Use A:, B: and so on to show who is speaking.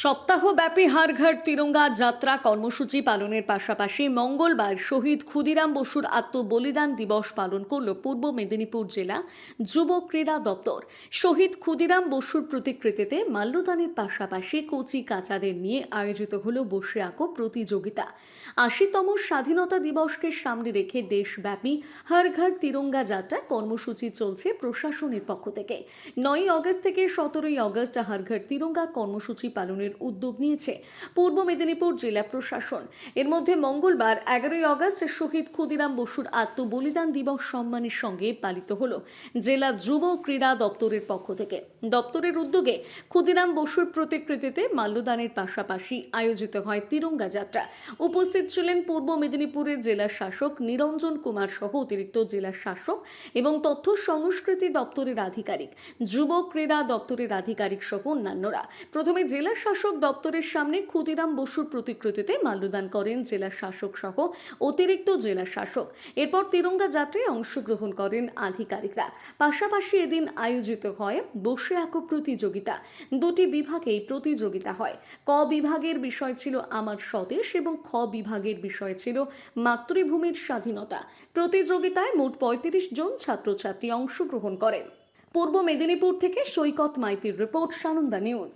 A: সপ্তাহব্যাপী হর ঘর তিরঙ্গা যাত্রা কর্মসূচি পালনের পাশাপাশি মঙ্গলবার শহীদ ক্ষুদিরাম বসুর আত্মবলিদান দিবস পালন করল পূর্ব মেদিনীপুর জেলা যুব ক্রীড়া দপ্তর। শহীদ ক্ষুদিরাম বসুর প্রতিকৃতিতে মাল্যদানের পাশাপাশি কচি কাচাদের নিয়ে আয়োজিত হল বসে আঁকো প্রতিযোগিতা। ৮০তম স্বাধীনতা দিবসকে সামনে রেখে দেশব্যাপী হর ঘর তিরঙ্গা যাত্রা কর্মসূচি চলছে প্রশাসনের পক্ষ থেকে। ৯ আগস্ট থেকে ১৭ আগস্ট হর ঘর তিরঙ্গা কর্মসূচি পালনের উদ্যোগ নিয়েছে পূর্ব মেদিনীপুর জেলা প্রশাসন। এর মধ্যে মঙ্গলবার ১১ আগস্ট শহীদ ক্ষুদিরাম বসুর আত্মবলিদান দিবস সম্মানের সঙ্গে পালিত হল জেলা যুব ক্রীড়া দপ্তরের পক্ষ থেকে। দপ্তরের উদ্যোগে ক্ষুদিরাম বসুর প্রতিকৃতিতে মাল্যদানের পাশাপাশি আয়োজিত হয় তিরঙ্গা যাত্রা। উপস্থিত ছিলেন পূর্ব মেদিনীপুরের জেলা শাসক নিরঞ্জন কুমার সহ অতিরিক্ত জেলা শাসক এবং তথ্য সংস্কৃতি দপ্তরের আধিকারিক, যুব ক্রীড়া দপ্তরের আধিকারিক সহ অন্যান্যরা। প্রথমে জেলা শাসক দপ্তরের সামনে ক্ষুদিরাম বসুর প্রতিকৃতিতে মাল্যদান করেন জেলা শাসক সহ অতিরিক্ত জেলা শাসক। এরপর তিরঙ্গা যাত্রায় অংশগ্রহণ করেন আধিকারিকরা। পাশাপাশি এদিন আয়োজিত হয় বসে আঁকো প্রতিযোগিতা। দুটি বিভাগেই প্রতিযোগিতা হয়। ক বিভাগের বিষয় ছিল আমার স্বদেশ এবং খ বিভাগের বিষয় ছিল মাতৃভূমির স্বাধীনতা। প্রতিযোগিতায় মোট ৩৫ জন ছাত্রছাত্রী অংশগ্রহণ করেন। পূর্ব মেদিনীপুর থেকে সৈকত মাইতির রিপোর্ট, সানন্দা নিউজ।